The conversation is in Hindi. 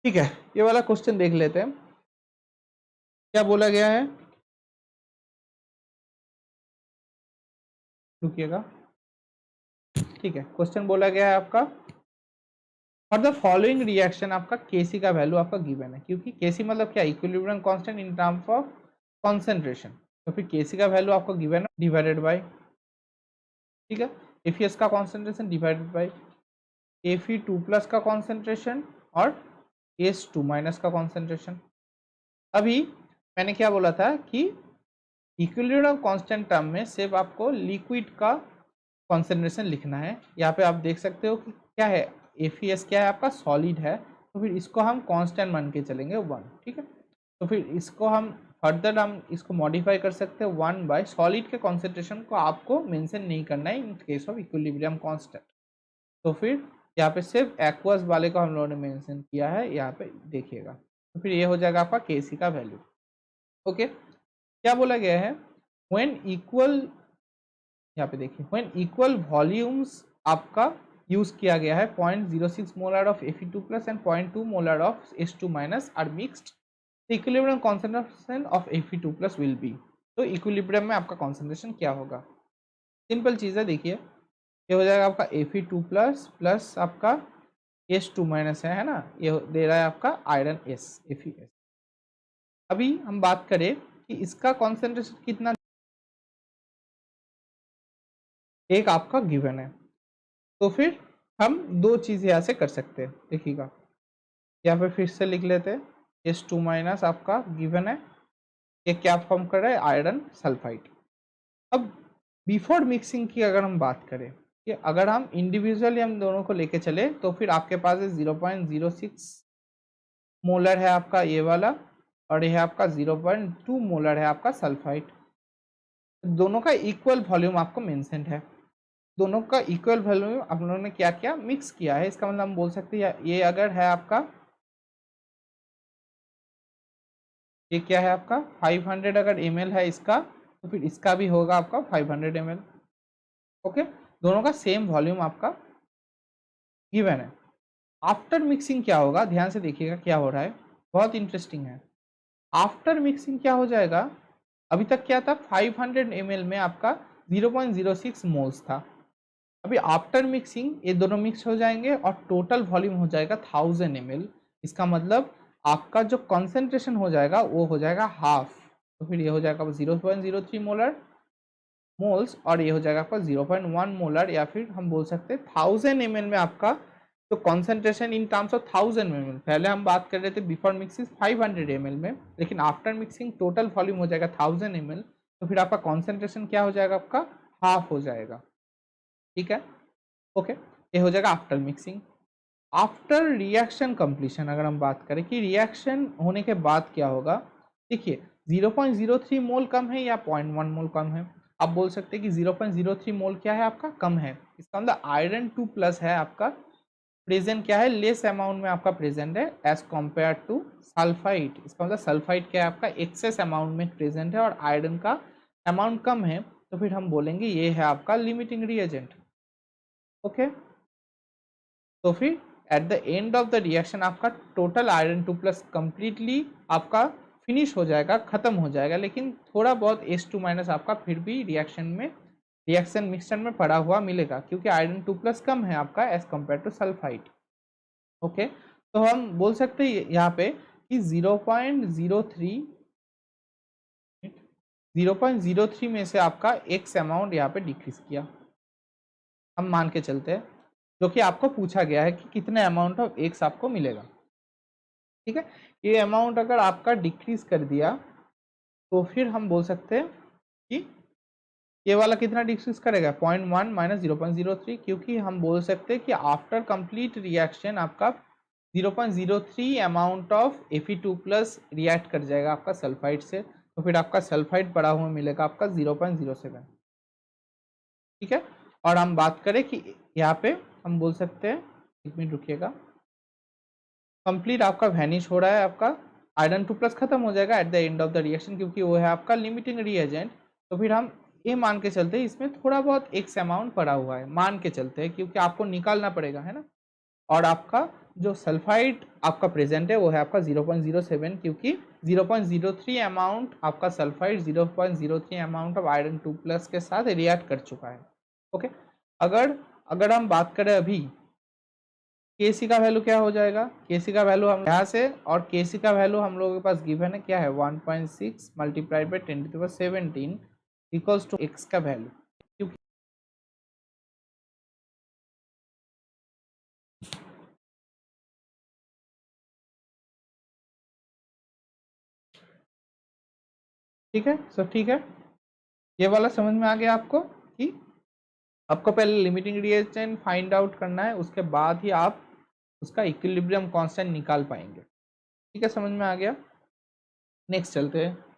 ठीक है, ये वाला क्वेश्चन देख लेते हैं, क्या बोला गया है। रुकिएगा। ठीक है, क्वेश्चन बोला गया है आपका, फॉर द फॉलोइंग रिएक्शन आपका केसी का वैल्यू आपका गिवन है, क्योंकि केसी मतलब क्या, equilibrium constant in terms of concentration. तो फिर केसी का वैल्यू आपको गिवन है डिवाइडेड बाय, ठीक है, एफईएस का कॉन्सेंट्रेशन डिवाइडेड बाय Fe2+ का कॉन्सेंट्रेशन और S2- का कॉन्सेंट्रेशन। अभी मैंने क्या बोला था कि इक्विलिब्रियम कांस्टेंट टर्म में सिर्फ आपको लिक्विड का कॉन्सेंट्रेशन लिखना है। यहाँ पे आप देख सकते हो कि क्या है, एफईएस क्या है आपका, सॉलिड है, तो फिर इसको हम कांस्टेंट मान के चलेंगे 1, ठीक है। तो फिर इसको हम फर्दर हम इसको मॉडिफाई कर सकते हैं 1 बाय सॉलिड के कॉन्सेंट्रेशन को आपको मेंशन नहीं करना है in case of equilibrium constant. तो फिर यहाँ पे सिर्फ एक्वस वाले को हम लोगों ने मेंशन किया है, यहाँ पे देखिएगा। तो फिर ये हो जाएगा आपका केसी का वैल्यू। ओके, क्या बोला गया है, व्हेन इक्वल, यहाँ पे देखिए, व्हेन इक्वल वॉल्यूम्स आपका यूज किया गया है, 0.06 molar of Fe2+ and 0.2 molar of S2- are mixed, the equilibrium concentration of Fe2+ will be. तो इक्विलिब्रियम में आपका कॉन्सेंट्रेशन क्या होगा, सिंपल चीज़ है, देखिए ये हो जाएगा आपका Fe2+ प्लस आपका S2- है ना, ये दे रहा है आपका आयरन S, Fe। अभी हम बात करें कि इसका कॉन्सेंट्रेशन कितना, एक आपका गिवन है, तो फिर हम दो चीज़ यहाँ से कर सकते हैं, देखिएगा यहाँ पे फिर से लिख लेते हैं, S2- आपका गिवन है, ये क्या फॉर्म कर रहा है, आयरन सल्फाइड। अब बिफोर मिक्सिंग की अगर हम बात करें कि अगर हम इंडिविजुअली हम दोनों को लेके चले, तो फिर आपके पास 0.06 मोलर है आपका ये वाला, और यह आपका 0.2 मोलर है आपका सल्फाइड। दोनों का इक्वल वॉल्यूम आपको मेंशन है, दोनों का इक्वल वॉल्यूम आप लोगों ने क्या क्या मिक्स किया है, इसका मतलब हम बोल सकते हैं ये अगर है आपका, ये क्या है आपका 500 अगर ml है इसका, तो फिर इसका भी होगा आपका 500 ml। ओके, दोनों का सेम वॉल्यूम आपका गिवन है। आफ्टर मिक्सिंग क्या होगा, ध्यान से देखिएगा क्या हो रहा है, बहुत इंटरेस्टिंग है। आफ्टर मिक्सिंग क्या हो जाएगा, अभी तक क्या था, 500 ml में आपका 0.06 मोल्स था। अभी आफ्टर मिक्सिंग ये दोनों मिक्स हो जाएंगे और टोटल वॉल्यूम हो जाएगा 1000 ml। इसका मतलब आपका जो कॉन्सेंट्रेशन हो जाएगा वो हो जाएगा हाफ। तो फिर ये हो जाएगा 0.03 मोलर मोल्स, और ये हो जाएगा आपका 0.1 मोलर, या फिर हम बोल सकते हैं 1000 ml में आपका जो concentration in terms of 1000 ml, पहले हम बात कर रहे थे बिफोर मिक्सिंग 500 ml में, लेकिन आफ्टर मिक्सिंग टोटल वॉल्यूम हो जाएगा 1000 ml। तो फिर आपका कॉन्सेंट्रेशन क्या हो जाएगा, आपका हाफ हो जाएगा, ठीक है। ओके, ये हो जाएगा after mixing. After reaction completion अगर हम बात करें कि रिएक्शन होने के बाद क्या होगा, देखिए 0.03 मोल कम है या 0.1 मोल कम है, आप बोल सकते हैं कि 0.03 मोल क्या है आपका, कम है, इसका मतलब आयरन 2+ है आपका प्रेजेंट, क्या है, लेस अमाउंट में आपका प्रेजेंट है एज कम्पेयर टू सल्फाइड। इसका मतलब सल्फाइड क्या है आपका एक्सेस अमाउंट में प्रेजेंट है और आयरन का अमाउंट कम है, तो फिर हम बोलेंगे ये है आपका लिमिटिंग रिएजेंट। ओके, तो फिर at the end of the reaction आपका टोटल आयरन 2+ कंप्लीटली आपका फिनिश हो जाएगा, खत्म हो जाएगा, लेकिन थोड़ा बहुत S2- आपका फिर भी रिएक्शन में, रिएक्शन मिक्सचर में पड़ा हुआ मिलेगा, क्योंकि आयरन 2+ कम है आपका as compare to sulphide. Okay, तो हम बोल सकते हैं यहाँ पे कि 0.03 में से आपका एक्स अमाउंट यहाँ पे डिक्रीज किया, हम मान के चलते हैं, जो कि आपको पूछा गया है कि कितने अमाउंट ऑफ एक्स आपको मिलेगा, ठीक है। ये अमाउंट अगर आपका डिक्रीज कर दिया, तो फिर हम बोल सकते हैं कि ये वाला कितना डिक्रीज करेगा, 0.1 माइनस 0.03, क्योंकि हम बोल सकते हैं कि आफ्टर कंप्लीट रिएक्शन आपका 0.03 अमाउंट ऑफ Fe2+ रिएक्ट कर जाएगा आपका सल्फाइड से, तो फिर आपका सल्फाइड पड़ा हुआ मिलेगा आपका 0.07, ठीक है। और हम बात करें कि यहाँ पे हम बोल सकते हैं, एक मिनट रुकिएगा, कंप्लीट आपका वैनिश हो रहा है, आपका आयरन 2+ खत्म हो जाएगा at the end of the reaction, क्योंकि वो है आपका लिमिटिंग रिएजेंट। तो फिर हम ये मान के चलते हैं इसमें थोड़ा बहुत एक्स अमाउंट पड़ा हुआ है, मान के चलते हैं, क्योंकि आपको निकालना पड़ेगा, है ना। और आपका जो सल्फाइड आपका प्रेजेंट है वो है आपका 0.07, क्योंकि 0.03 अमाउंट आपका सल्फाइड 0.03 अमाउंट ऑफ आयरन 2+ के साथ रिएक्ट कर चुका है। ओके, अगर हम बात करें अभी केसी का वैल्यू क्या हो जाएगा, केसी का वैल्यू हम यहाँ से, और केसी का वैल्यू हम लोगों के पास गिवन है क्या है 1.6 multiplied by 10⁻17 equals to x का वैल्यू। क्योंकि ठीक है, सो ठीक है, ये वाला समझ में आ गया आपको कि आपको पहले लिमिटिंग रिएक्शन फाइंड आउट करना है, उसके बाद ही आप उसका इक्विलिब्रियम कांस्टेंट निकाल पाएंगे। ठीक है, समझ में आ गया। नेक्स्ट चलते हैं।